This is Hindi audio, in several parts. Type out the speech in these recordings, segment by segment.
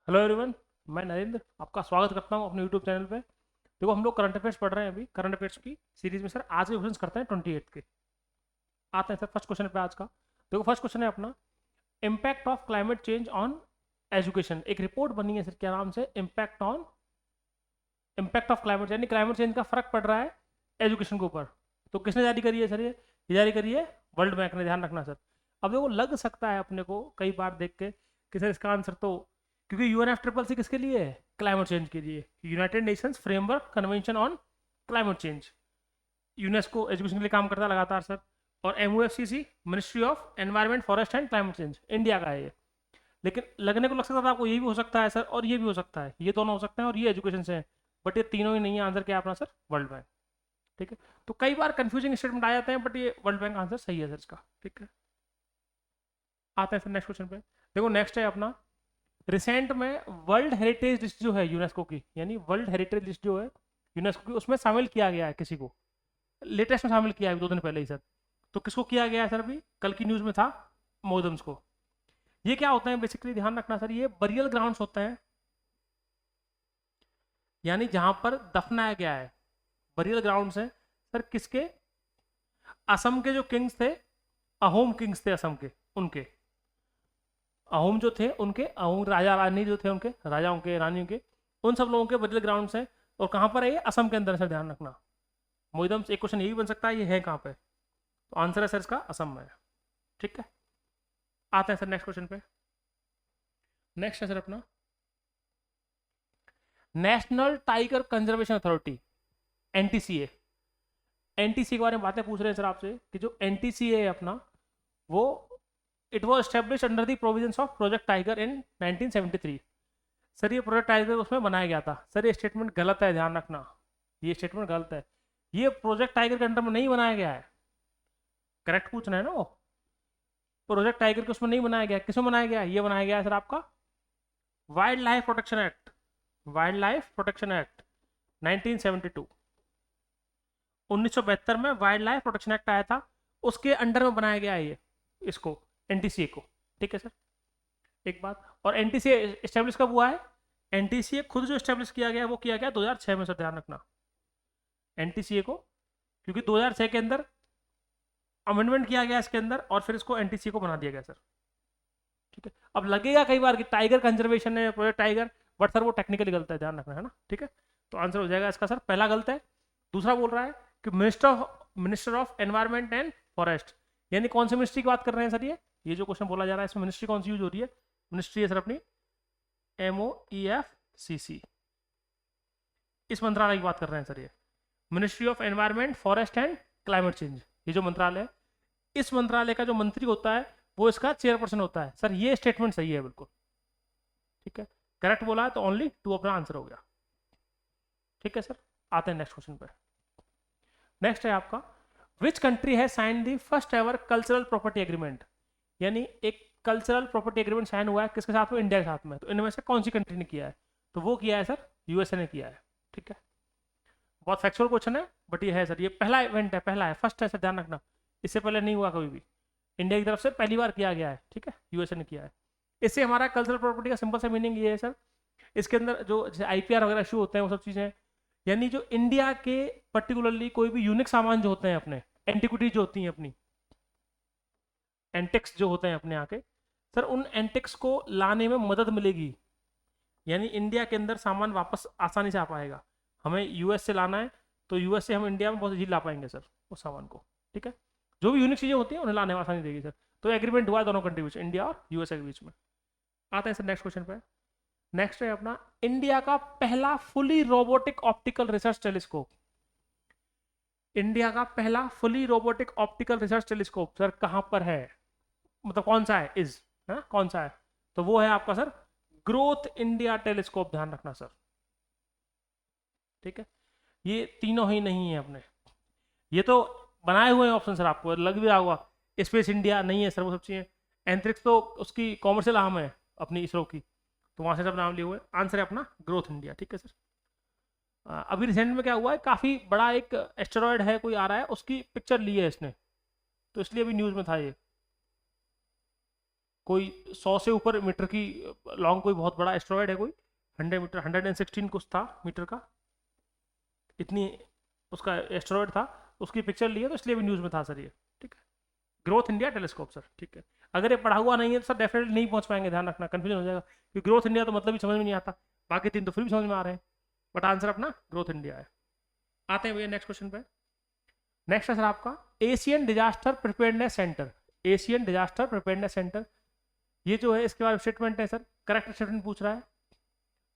Hello everyone. मैं नरेंद्र आपका स्वागत करता हूं अपने यूट्यूब चैनल पे। देखो, हम लोग करंट अफेयर्स पढ़ रहे हैं अभी करंट अफेयर्स की सीरीज में। सर आज के क्वेश्चन करते हैं 28 के। आते हैं सर फर्स्ट क्वेश्चन पे आज का। देखो, फर्स्ट क्वेश्चन है अपना, impact of climate change on education. एक रिपोर्ट बनी है सर, क्या नाम से, इम्पैक्ट ऑफ क्लाइमेट, यानी क्लाइमेट चेंज का फर्क पड़ रहा है एजुकेशन के ऊपर। तो किसने जारी करी है सर? ये जारी करी है वर्ल्ड बैंक ने, ध्यान रखना सर। अब देखो, लग सकता है अपने को कई बार देख के कि सर इसका आंसर तो, क्योंकि यूएनएफसीसीसी किसके लिए है? क्लाइमेट चेंज के लिए। United Nations framework convention on climate change, UNESCO education के लिए काम करता है लगातार सर। और MOFCC ministry of environment forest and climate change, India का है ये। लेकिन लगने को लग सकता था आपको ये भी हो सकता है सर, और ये भी हो सकता है, ये दोनों हो सकते हैं और ये एजुकेशन से है। बट ये तीनों ही नहीं है। आंसर क्या है अपना सर? World bank. ठीक है। तो कई बार कंफ्यूजिंग स्टेटमेंट आ जाते हैं, बट ये वर्ल्ड बैंक आंसर सही है सर इसका। ठीक है। आते हैं सर नेक्स्ट क्वेश्चन पे। देखो, नेक्स्ट है अपना, रिसेंट में वर्ल्ड हेरिटेज लिस्ट जो है यूनेस्को की, यानी वर्ल्ड हेरिटेज लिस्ट जो है यूनेस्को की, उसमें शामिल किया गया है किसी को। लेटेस्ट में शामिल किया है 2 दिन पहले ही सर। तो किसको किया गया है सर? अभी कल की न्यूज में था, मोदम्स को। ये क्या होता है बेसिकली, ध्यान रखना सर, ये बरियल ग्राउंड्स होते हैं, यानी जहां पर दफनाया गया है। बरियल ग्राउंड्स है सर किसके? असम के जो किंग्स थे, अहोम किंग्स थे असम के, उनके। अहोम जो थे उनके, अहोम राजा रानी जो थे उनके, राजाओं के, रानियों के, उन सब लोगों के बरियल ग्राउंड्स हैं। और कहाँ पर है ये? असम के अंदर है सर, ध्यान रखना। मोइदम से एक क्वेश्चन ये भी बन सकता है, ये है कहाँ पे? तो आंसर है सर इसका असम में है। ठीक है। आते हैं सर नेक्स्ट क्वेश्चन पे। नेक्स्ट है सर अपना, national tiger conservation authority, NTCA. NTCA के बारे में बातें पूछ रहे हैं सर आपसे कि जो एनटीसीए है अपना, वो it was establish under the provisions of project tiger in 1973। Sir ये प्रोजेक्ट टाइगर उसमें बनाया गया था। सर ये स्टेटमेंट गलत है, ध्यान रखना। ये स्टेटमेंट गलत है। ये प्रोजेक्ट टाइगर के अंडर में नहीं बनाया गया है। करेक्ट पूछना है ना वो। प्रोजेक्ट टाइगर के उसमें नहीं बनाया गया। किसमें बनाया गया है? ये बनाया गया है सर आपका wild life protection act, wild life protection act 1972। 1972 में वाइल्ड लाइफ प्रोटेक्शन एक्ट आया था, उसके अंडर में बनाया गया है ये, इसको, एनटीसीए को। ठीक है सर, एक बात। और एनटीसीए स्टेब्लिश कब हुआ है? एनटीसीए खुद जो स्टेब्लिश किया गया है वो किया गया 2006 में सर, ध्यान रखना। एनटीसीए को, क्योंकि 2006 के अंदर अमेंडमेंट किया गया इसके अंदर, और फिर इसको एनटीसीए को बना दिया गया सर। ठीक है। अब लगेगा कई बार कि टाइगर कंजर्वेशन है, प्रोजेक्ट टाइगर, बट सर वो टेक्निकली गलत है, ध्यान रखना है ना। ठीक है। तो आंसर हो जाएगा इसका सर, पहला गलत है। दूसरा बोल रहा है कि minister of environment and forest, यानी कौन सी मिनिस्ट्री की बात कर रहे हैं सर? ये जो क्वेश्चन बोला जा रहा है इसमें मिनिस्ट्री कौन सी यूज हो रही है? मिनिस्ट्री है सर अपनी MOEFCC, इस मंत्रालय की बात कर रहे हैं सर ये। Ministry of environment forest and climate change, ये जो मंत्रालय है, इस मंत्रालय का जो मंत्री होता है वो इसका चेयरपर्सन होता है सर। ये स्टेटमेंट सही है बिल्कुल। ठीक है। करेक्ट बोला है तो ओनली 2 अपना आंसर हो गया। ठीक है सर। आते हैं नेक्स्ट क्वेश्चन पे। नेक्स्ट है आपका, विच कंट्री है sign the first ever cultural property agreement, यानी एक कल्चरल प्रॉपर्टी एग्रीमेंट साइन हुआ है किसके साथ में? इंडिया के साथ में। तो इनमें से कौन सी कंट्री ने किया है? तो वो किया है सर यूएसए ने किया है। ठीक है। बहुत फैक्चुअल क्वेश्चन है, बट ये है सर, ये पहला इवेंट है, पहला है, फर्स्ट है सर, ध्यान रखना। इससे पहले नहीं हुआ कभी भी। इंडिया की तरफ से पहली बार किया गया है। ठीक है, यूएसए ने किया है। इससे हमारा कल्चरल प्रॉपर्टी का सिंपल सा मीनिंग ये है सर, इसके अंदर जो जैसे आईपीआर वगैरह इशू होते हैं वो सब चीज़ें, यानी जो इंडिया के पर्टिकुलरली कोई भी यूनिक सामान जो होते हैं अपने, एंटिक्विटी जो होती हैं अपनी, एंटेक्स जो होते हैं अपने यहाँ के सर, उन एंटेक्स को लाने में मदद मिलेगी। यानी इंडिया के अंदर सामान वापस आसानी से आ पाएगा। हमें यूएस से लाना है तो यूएस से हम इंडिया में बहुत इजी ला पाएंगे सर उस सामान को। ठीक है। जो भी यूनिक चीज़ें होती हैं उन्हें लाने में आसानी देगी सर। तो एग्रीमेंट हुआ है दोनों कंट्री बीच, इंडिया और यूएसए के बीच में। आते हैं सर नेक्स्ट क्वेश्चन पे। नेक्स्ट है अपना, इंडिया का पहला fully robotic optical research telescope. India का पहला fully robotic optical research telescope sir कहाँ पर है? मतलब कौन सा है? कौन सा है? तो वो है आपका सर ग्रोथ इंडिया टेलीस्कोप, ध्यान रखना सर। ठीक है। ये तीनों ही नहीं है अपने, ये तो बनाए हुए हैं ऑप्शन सर, आपको लग भी रहा होगा। स्पेस इंडिया नहीं है सर, वो सब चीज़ें। एंथ्रिक्स तो उसकी कॉमर्शियल आर्म है अपनी, इसरो की, तो वहाँ से सब नाम लिए हुए। आंसर है अपना ग्रोथ इंडिया। ठीक है सर। अभी रिसेंट में क्या हुआ है, काफ़ी बड़ा एक एस्टेरॉयड है कोई आ रहा है, उसकी पिक्चर ली है इसने, तो इसलिए अभी न्यूज़ में था ये। कोई 100 से ऊपर मीटर की लॉन्ग कोई बहुत बड़ा एस्ट्रॉयड है, कोई 100 मीटर 116 कुछ था मीटर का, इतनी उसका एस्ट्रॉयड था, उसकी पिक्चर ली है, तो इसलिए भी न्यूज़ में था सर ये। ठीक है, ग्रोथ इंडिया टेलीस्कोप सर। ठीक है, अगर ये पढ़ा हुआ नहीं है तो सर डेफिनेटली नहीं पहुंच पाएंगे, ध्यान रखना, कंफ्यूजन हो जाएगा, क्योंकि ग्रोथ इंडिया तो मतलब ही समझ में नहीं आता, बाकी 3 तो फिर भी समझ में आ रहे हैं, बट आंसर अपना ग्रोथ इंडिया है। आते हैं भैया नेक्स्ट क्वेश्चन पे। नेक्स्ट है सर आपका Asian disaster preparedness centre. Asian disaster preparedness centre, ये जो है इसके बारे में स्टेटमेंट है सर, करेक्ट स्टेटमेंट पूछ रहा है।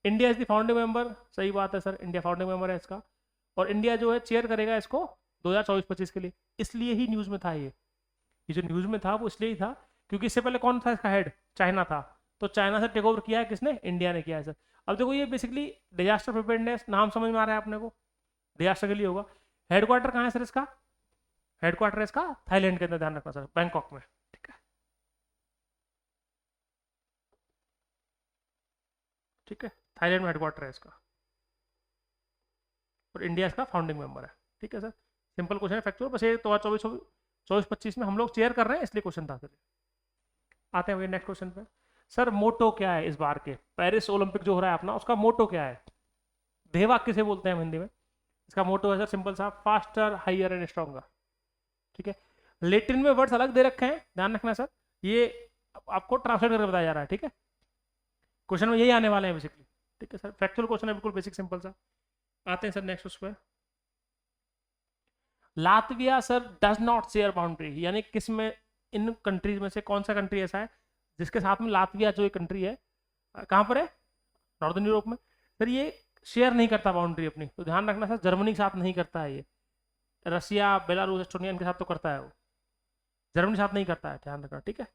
India is the founding member, सही बात है सर, इंडिया फाउंडिंग मेंबर है इसका, और इंडिया जो है चेयर करेगा इसको 2024-25 के लिए, इसलिए ही न्यूज़ में था ये जो न्यूज़ में था वो इसलिए ही था क्योंकि इससे पहले कौन था इसका हेड, चाइना था, तो चाइना से टेक ओवर किया है किसने, इंडिया ने किया है सर। अब देखो ये बेसिकली डिजास्टर प्रिपेयर्डनेस, नाम समझ में आ रहा है अपने को, डिजास्टर के लिए होगा। हेडक्वार्टर कहाँ है सर इसका, हेडक्वार्टर इसका थाईलैंड के अंदर, ध्यान रखना सर, बैंकॉक में। ठीक है, ठीक है, थाईलैंड में हेडक्वार्टर है इसका, और इंडिया इसका फाउंडिंग मेंबर है। ठीक है सर, सिंपल क्वेश्चन है, फैक्चुअल, बस ये तो 24-25 में हम लोग चेयर कर रहे हैं इसलिए क्वेश्चन था सर। आते हैं नेक्स्ट क्वेश्चन पे। सर मोटो क्या है इस बार के पेरिस ओलंपिक जो हो रहा है अपना, उसका मोटो क्या है, ध्येयवाक्य किसे बोलते हैं हम हिंदी में। इसका मोटो है सर सिंपल सा, फास्टर हाइयर एंड स्ट्रॉन्गर। ठीक है, लेटिन में वर्ड्स अलग दे रखे हैं, ध्यान रखना सर, ये आपको ट्रांसलेट करके बताया जा रहा है। ठीक है, क्वेश्चन में यही आने वाले हैं बेसिकली। ठीक है सर, फैक्चुअल क्वेश्चन है, बिल्कुल बेसिक सिंपल सा। आते हैं सर नेक्स्ट उस पर। Latvia sir does not share boundary, यानी किस में, इन कंट्रीज में से कौन सा कंट्री ऐसा है जिसके साथ में लातविया जो एक कंट्री है, कहाँ पर है, नॉर्दर्न यूरोप में, सर ये शेयर नहीं करता बाउंड्री अपनी, तो ध्यान रखना सर, जर्मनी के साथ नहीं करता है ये, रसिया बेलारूस एस्टोनिया इनके साथ तो करता है वो, जर्मनी के साथ नहीं करता है, ध्यान रखना। ठीक है,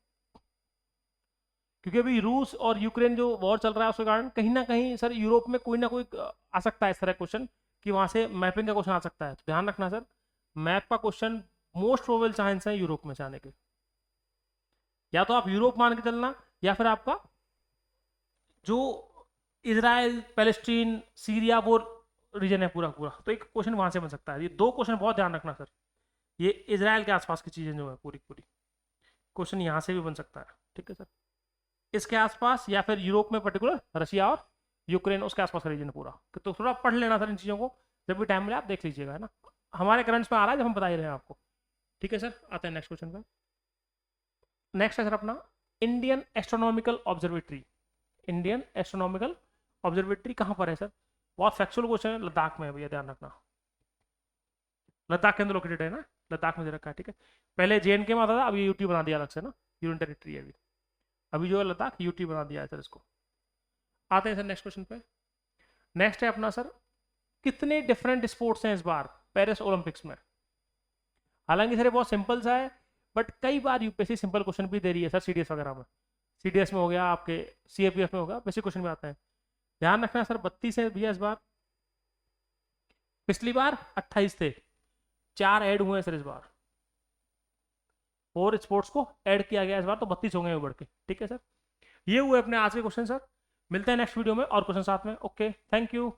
क्योंकि अभी रूस और यूक्रेन जो वॉर चल रहा है उसके कारण कहीं ना कहीं सर यूरोप में कोई ना कोई आ सकता है इस तरह क्वेश्चन, कि वहां से मैपिंग का क्वेश्चन आ सकता है, तो ध्यान रखना सर, मैप का क्वेश्चन मोस्ट प्रोबेबल चांस है यूरोप में से आने के, या तो आप यूरोप मान के चलना, या फिर आपका जो इसराइल पैलेस्टीन सीरिया वो रीजन है पूरा पूरा, तो एक क्वेश्चन वहां से बन सकता है। ये 2 क्वेश्चन बहुत ध्यान रखना सर, ये इसराइल के आसपास की चीजें जो है पूरी पूरी, क्वेश्चन यहाँ से भी बन सकता है। ठीक है सर, इसके आसपास या फिर यूरोप में पर्टिकुलर रशिया और यूक्रेन उसके आसपास का रीजन पूरा, तो थोड़ा पढ़ लेना सर इन चीज़ों को, जब भी टाइम मिले आप देख लीजिएगा, है ना, हमारे करंट्स में आ रहा है जब हम बता ही रहे हैं आपको। ठीक है सर, आते हैं नेक्स्ट क्वेश्चन पर। नेक्स्ट है सर अपना Indian astronomical observatory. Indian astronomical observatory कहाँ पर है सर, बहुत फैक्चुअल क्वेश्चन है, लद्दाख में है भैया, ध्यान रखना, लद्दाख के अंदर लोकेटेड है ना, लद्दाख में दे रखा है। ठीक है, पहले JNK में आता था, अभी यूटी बना दिया अलग से ना, यूनियन टेरिटरी है अभी, अभी जो है लद्दाख यूटी बना दिया है सर इसको। आते हैं सर नेक्स्ट क्वेश्चन पे। नेक्स्ट है अपना सर, कितने डिफरेंट स्पोर्ट्स हैं इस बार पेरिस ओलंपिक्स में। हालांकि सर ये बहुत सिंपल सा है, बट कई बार यूपीएससी सिंपल क्वेश्चन भी दे रही है सर, CDS वगैरह में, CDS में हो गया, आपके CAPF में होगा, बेसिक क्वेश्चन भी आता है। ध्यान रखना सर, 32 है भैया इस बार, पिछली बार 28 थे, 4 ऐड हुए हैं सर इस बार, और स्पोर्ट्स को ऐड किया गया इस बार, तो 32 हो गए बढ़ के। ठीक है सर, ये हुए अपने आज के क्वेश्चन सर, मिलते हैं नेक्स्ट वीडियो में और क्वेश्चन साथ में। Okay, thank you.